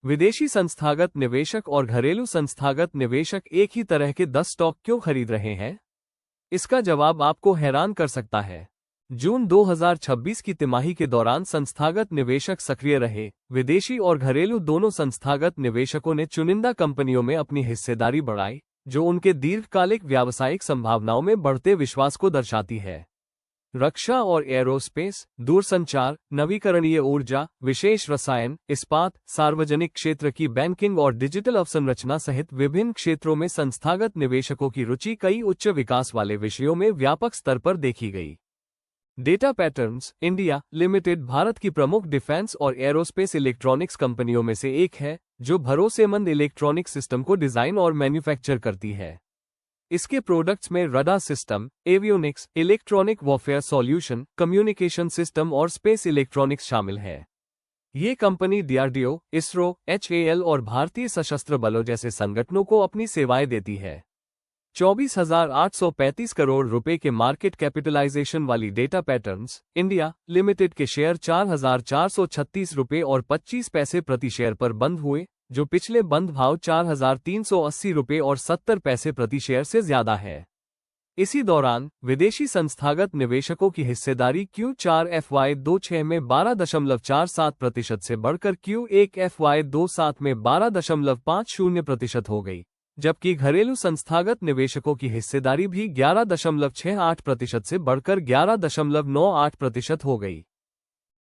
विदेशी संस्थागत निवेशक और घरेलू संस्थागत निवेशक एक ही तरह के 10 स्टॉक क्यों खरीद रहे हैं? इसका जवाब आपको हैरान कर सकता है। जून 2026 की तिमाही के दौरान संस्थागत निवेशक सक्रिय रहे। विदेशी और घरेलू दोनों संस्थागत निवेशकों ने चुनिंदा कंपनियों में अपनी हिस्सेदारी बढ़ाई, जो उनके दीर्घकालिक व्यावसायिक संभावनाओं में बढ़ते विश्वास को दर्शाती है। रक्षा और एरोस्पेस, दूरसंचार, नवीकरणीय ऊर्जा, विशेष रसायन, इस्पात, सार्वजनिक क्षेत्र की बैंकिंग और डिजिटल अवसंरचना सहित विभिन्न क्षेत्रों में संस्थागत निवेशकों की रुचि कई उच्च विकास वाले विषयों में व्यापक स्तर पर देखी गई। Data patterns India limited Bharat की प्रमुख डिफेंस और एरोस्पेस इलेक्ट्रॉनिक्स कंपनियों में से एक है, जो भरोसेमंद इलेक्ट्रॉनिक सिस्टम को डिजाइन और मैन्युफैक्चर करती है। इसके प्रोडक्ट्स में radar system, avionics, electronic warfare solution, communication system और स्पेस इलेक्ट्रॉनिक्स शामिल है। ये कंपनी डीआरडीओ, इसरो, एचएएल और भारतीय सशस्त्र बलों जैसे संगठनों को अपनी सेवाएं देती है। 24,835 करोड़ रुपए के मार्केट कैपिटलाइजेशन वाली डेटा पैटर्न्स इंडिया लिमिटेड के शेयर 4,436 रुपए और 25 पैसे प्रति शेयर पर बंद हुए, जो पिछले बंद भाव 4,380 रुपए और 70 पैसे प्रति शेयर से ज्यादा है। इसी दौरान विदेशी संस्थागत निवेशकों की हिस्सेदारी Q4 FY26 में 12.47% से बढ़कर Q1 FY27 में 12.50% हो गई, जबकि घरेलू संस्थागत निवेशकों की हिस्सेदारी भी 11.68% से बढ़कर 11.98% हो गई।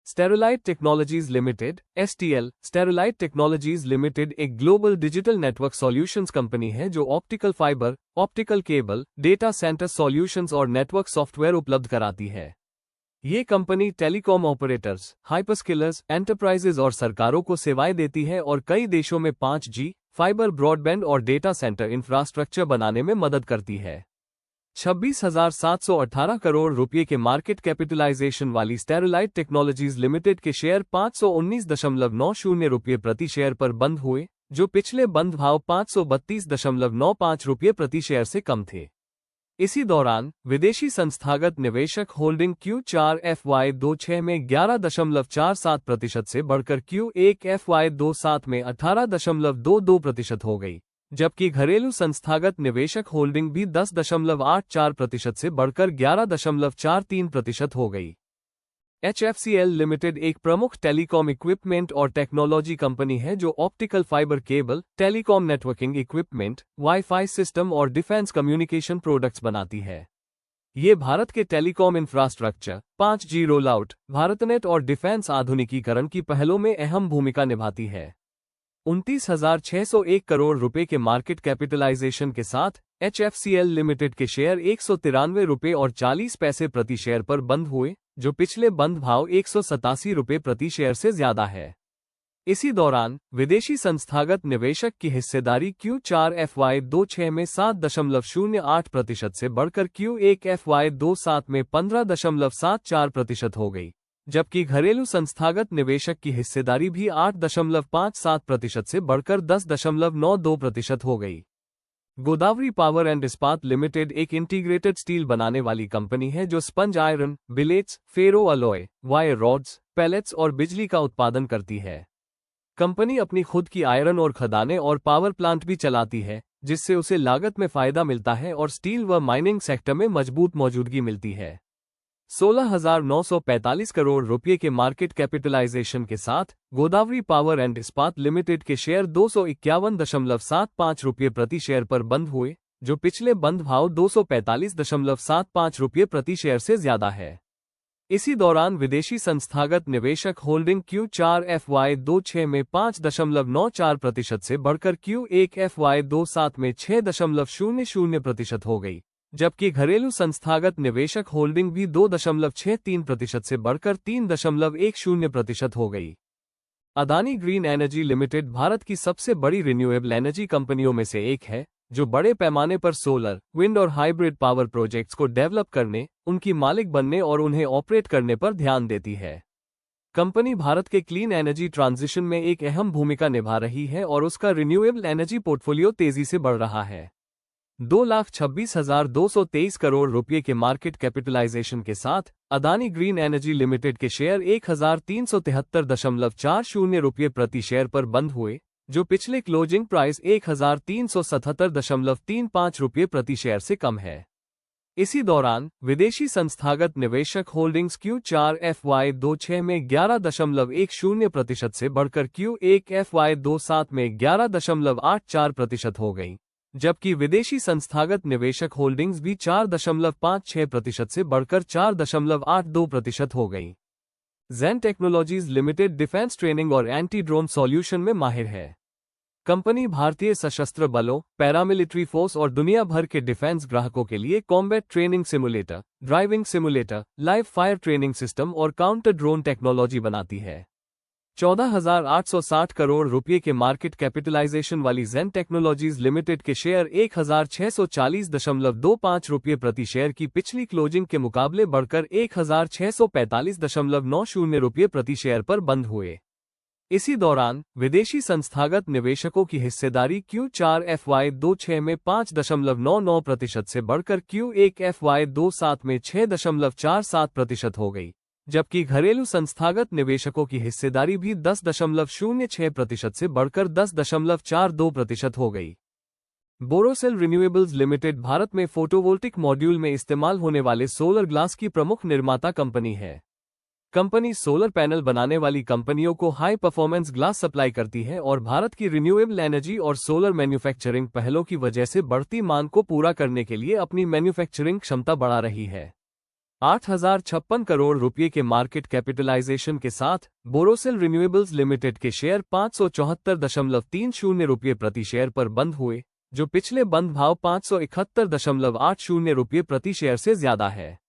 Sterlite technologies limited (STL) Sterlite technologies limited एक global digital network solutions company है जो optical fibre, optical cable, data centre solutions और नेटवर्क सॉफ्टवेयर उपलब्ध कराती है। ये company telecom operators, hyperscalers, enterprises और सरकारों को सेवाएं देती है और कई देशों में 5G, फाइबर ब्रॉडबैंड और डेटा सेंटर इंफ्रास्ट्रक्चर बनाने में मदद करती है। 26,718 करोड़ रुपए के मार्केट कैपिटलाइजेशन वाली स्टेरिलाइट टेक्नोलॉजीज लिमिटेड के शेयर 519.90 रुपये प्रति शेयर पर बंद हुए, जो पिछले बंद भाव 532.95 रुपये प्रति शेयर से कम थे। इसी दौरान विदेशी संस्थागत निवेशक होल्डिंग Q4 FY26 में 11.47% से बढ़कर Q1 FY27 में 18.22% हो गई, जबकि घरेलू संस्थागत निवेशक होल्डिंग भी 10.84% से बढ़कर 11.43% हो गई। HFCL लिमिटेड एक प्रमुख टेलीकॉम इक्विपमेंट और टेक्नोलॉजी कंपनी है जो optical fibre cable, telecom networking equipment, wifi system और डिफेंस कम्युनिकेशन प्रोडक्ट्स बनाती है। ये भारत के telecom infrastructure, 5G rollout, BharatNet और डिफेंस आधुनिकीकरण की पहलों में अहम भूमिका निभाती है। 29,601 करोड़ रुपए के मार्केट कैपिटलाइजेशन के साथ HFCL लिमिटेड के शेयर 193 रुपए और 40 पैसे प्रति शेयर पर बंद हुए, जो पिछले बंद भाव 187 रुपए प्रति शेयर से ज्यादा है। इसी दौरान विदेशी संस्थागत निवेशक की हिस्सेदारी Q4 FY26 में 7.08% से बढ़कर Q1 FY27 में 15.74% हो गई, जबकि घरेलू संस्थागत निवेशक की हिस्सेदारी भी 8.57% से बढ़कर 10.92% हो गई। गोदावरी पावर एंड इस्पात लिमिटेड एक इंटीग्रेटेड स्टील बनाने वाली कंपनी है जो स्पंज आयरन, बिलेट्स, फेरो अलॉय, वायर रॉड्स, पैलेट्स और बिजली का उत्पादन करती है। कंपनी अपनी खुद की आयरन और खदानें और पावर प्लांट भी चलाती है, जिससे उसे लागत में फायदा मिलता है और स्टील व माइनिंग सेक्टर में मजबूत मौजूदगी मिलती है। 16,945 करोड़ रुपए के मार्केट कैपिटलाइजेशन के साथ गोदावरी पावर एंड इस्पात लिमिटेड के शेयर 251.75 रुपये प्रति शेयर पर बंद हुए, जो पिछले बंद भाव 245.75 रुपये प्रति शेयर से ज्यादा है। इसी दौरान विदेशी संस्थागत निवेशक होल्डिंग Q4 FY26 में 5.94% से बढ़कर Q1 FY27 में 6.00% हो गई, जबकि घरेलू संस्थागत निवेशक होल्डिंग भी 2.63% से बढ़कर 3.10% हो गई। Adani green energy limited Bharat की सबसे बड़ी रिन्यूएबल एनर्जी कंपनियों में से एक है, जो बड़े पैमाने पर सोलर, विंड और हाइब्रिड पावर प्रोजेक्ट्स को डेवलप करने, उनकी मालिक बनने और उन्हें ऑपरेट करने पर ध्यान देती है। कंपनी भारत के क्लीन एनर्जी ट्रांजिशन में एक अहम भूमिका निभा रही है और उसका रिन्यूएबल एनर्जी पोर्टफोलियो तेजी से बढ़ रहा है। 2,26,223 करोड़ रुपये के मार्केट कैपिटलाइजेशन के साथ अदानी ग्रीन एनर्जी लिमिटेड के शेयर 1,373.40 रुपये प्रति शेयर पर बंद हुए, जो पिछले क्लोजिंग प्राइस 1,377.35 रुपये प्रति शेयर से कम है। इसी दौरान विदेशी संस्थागत निवेशक होल्डिंग्स Q4 FY26 में 11.10% से बढ़कर Q1 FY27 में 11.84% हो गई, जबकि विदेशी संस्थागत निवेशक होल्डिंग्स भी 4.56% से बढ़कर 4.82% हो गई। Zen technologies limited defence training और एंटी ड्रोन सॉल्यूशन में माहिर है। कंपनी भारतीय सशस्त्र बलों, पैरामिलिट्री फोर्स और दुनिया भर के डिफेंस ग्राहकों के लिए combat training simulator, driving simulator, live fire training system और काउंटर ड्रोन टेक्नोलॉजी बनाती है। 14,860 करोड़ रुपये के मार्केट कैपिटलाइजेशन वाली ज़ेन टेक्नोलॉजीज लिमिटेड के शेयर 1,640.25 रुपये प्रति शेयर की पिछली क्लोजिंग के मुकाबले बढ़कर 1,645.90 रुपये प्रति शेयर पर बंद हुए। इसी दौरान विदेशी संस्थागत निवेशकों की हिस्सेदारी Q4 FY26 में 5.99% से बढ़कर Q1 FY27 में 6.47% हो गई, जबकि घरेलू संस्थागत निवेशकों की हिस्सेदारी भी 10.06% से बढ़कर 10.42% हो गई। बोरोसेल रिन्यूएबल्स लिमिटेड भारत में फोटोवोल्टिक मॉड्यूल में इस्तेमाल होने वाले सोलर ग्लास की प्रमुख निर्माता कंपनी है। कंपनी सोलर पैनल बनाने वाली कंपनियों को हाई परफॉर्मेंस ग्लास सप्लाई करती है और भारत की रिन्यूएबल एनर्जी और सोलर मैन्युफैक्चरिंग पहलों की वजह से बढ़ती मांग को पूरा करने के लिए अपनी मैन्युफैक्चरिंग क्षमता बढ़ा रही है। 8,056 करोड़ रुपये के मार्केट कैपिटलाइजेशन के साथ बोरोसेल रिन्यूएबल्स लिमिटेड के शेयर 574.30 रुपये प्रति शेयर पर बंद हुए, जो पिछले बंद भाव 571.80 रुपये प्रति शेयर से ज्यादा है।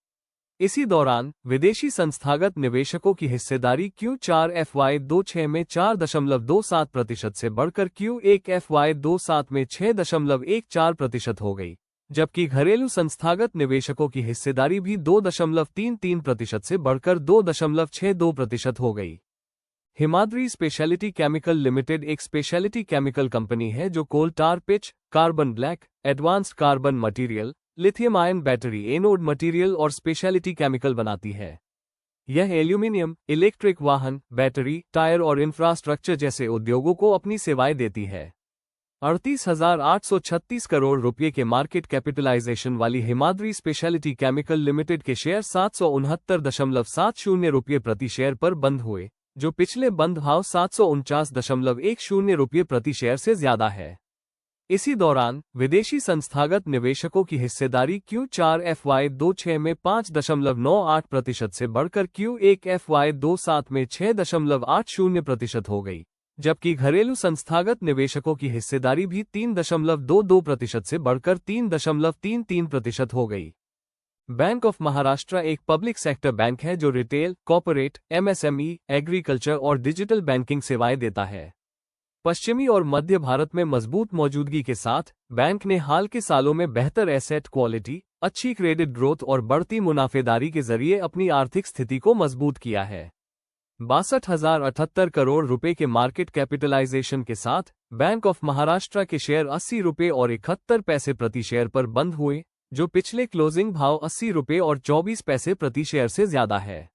इसी दौरान विदेशी संस्थागत निवेशकों की हिस्सेदारी Q4 FY26 में 4.27% से बढ़कर Q1 FY27 में 6.14% हो गई, जबकि घरेलू संस्थागत निवेशकों की हिस्सेदारी भी 2.33% से बढ़कर 2.62% हो गई। हिमाद्री स्पेशलिटी केमिकल लिमिटेड एक स्पेशलिटी केमिकल कंपनी है जो coal tar pitch, carbon black, advanced carbon material, lithium ion battery anode material और स्पेशलिटी केमिकल बनाती है। यह एल्यूमिनियम, इलेक्ट्रिक वाहन, बैटरी, टायर और इंफ्रास्ट्रक्चर जैसे उद्योगों को अपनी सेवाएं देती है। 38,836 करोड़ रुपये के मार्केट कैपिटलाइजेशन वाली हिमाद्री स्पेशलिटी केमिकल लिमिटेड के शेयर 769.70 रुपये प्रति शेयर पर बंद हुए, जो पिछले बंद भाव 749.10 रुपये प्रति शेयर से ज्यादा है। इसी दौरान विदेशी संस्थागत निवेशकों की हिस्सेदारी Q4 FY26 में 5.98% से बढ़कर Q1 FY27 में 6.80% हो गई, जबकि घरेलू संस्थागत निवेशकों की हिस्सेदारी भी 3.22% से बढ़कर 3.33% हो गई। बैंक ऑफ महाराष्ट्र एक पब्लिक सेक्टर बैंक है जो रिटेल, कॉर्पोरेट, MSME, एग्रीकल्चर और डिजिटल बैंकिंग सेवाएं देता है। पश्चिमी और मध्य भारत में मजबूत मौजूदगी के साथ बैंक ने हाल के सालों में बेहतर एसेट क्वालिटी, अच्छी क्रेडिट ग्रोथ और बढ़ती मुनाफेदारी के जरिए अपनी आर्थिक स्थिति को मजबूत किया है। 62,078 करोड़ रुपए के मार्केट कैपिटलाइजेशन के साथ बैंक ऑफ महाराष्ट्र के शेयर 80 रुपये और 71 पैसे प्रति शेयर पर बंद हुए, जो पिछले क्लोजिंग भाव 80 रुपये और 24 पैसे प्रति शेयर से ज्यादा है।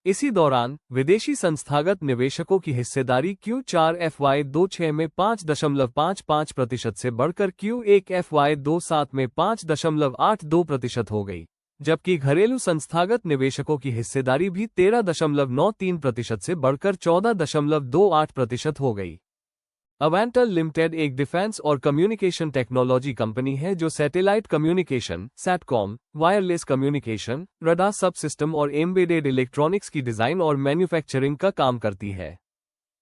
इसी दौरान विदेशी संस्थागत निवेशकों की हिस्सेदारी Q4 FY26 में 5.55% से बढ़कर Q1 FY27 में 5.82% हो गई, जबकि घरेलू संस्थागत निवेशकों की हिस्सेदारी भी 13.93% से बढ़कर 14.28% हो गई। अवेंटल लिमिटेड एक डिफेंस और कम्युनिकेशन टेक्नोलॉजी कंपनी है जो satellite communication, satcom, wireless communication, radar सब सिस्टम और एम्बेडेड इलेक्ट्रॉनिक्स की डिजाइन और मैन्युफैक्चरिंग का काम करती है।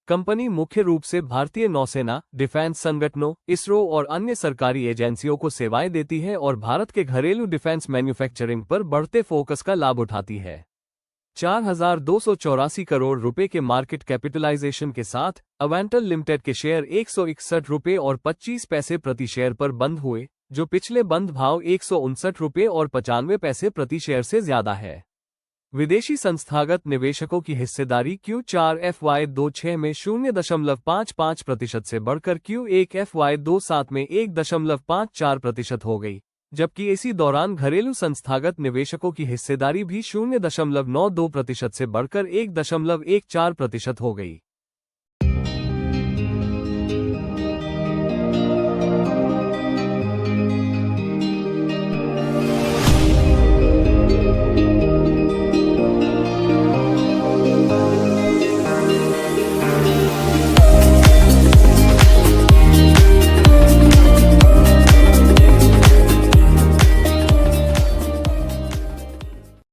कंपनी मुख्य रूप से भारतीय नौसेना, डिफेंस संगठनों, इसरो और अन्य सरकारी एजेंसियों को सेवाएं देती है और भारत के घरेलू डिफेंस मैन्युफैक्चरिंग पर बढ़ते फोकस का लाभ उठाती है। 4,284 करोड़ रुपए के मार्केट कैपिटलाइजेशन के साथ अवेंटल लिमिटेड के शेयर 161 रुपये और 25 पैसे प्रति शेयर पर बंद हुए, जो पिछले बंद भाव 159 रुपये और 95 पैसे प्रति शेयर से ज्यादा है। विदेशी संस्थागत निवेशकों की हिस्सेदारी Q4 FY26 में 0.55% से बढ़कर Q1 FY27 में 1.54% हो गई, जबकि इसी दौरान घरेलू संस्थागत निवेशकों की हिस्सेदारी भी 0.92% से बढ़कर 1.14% हो गई।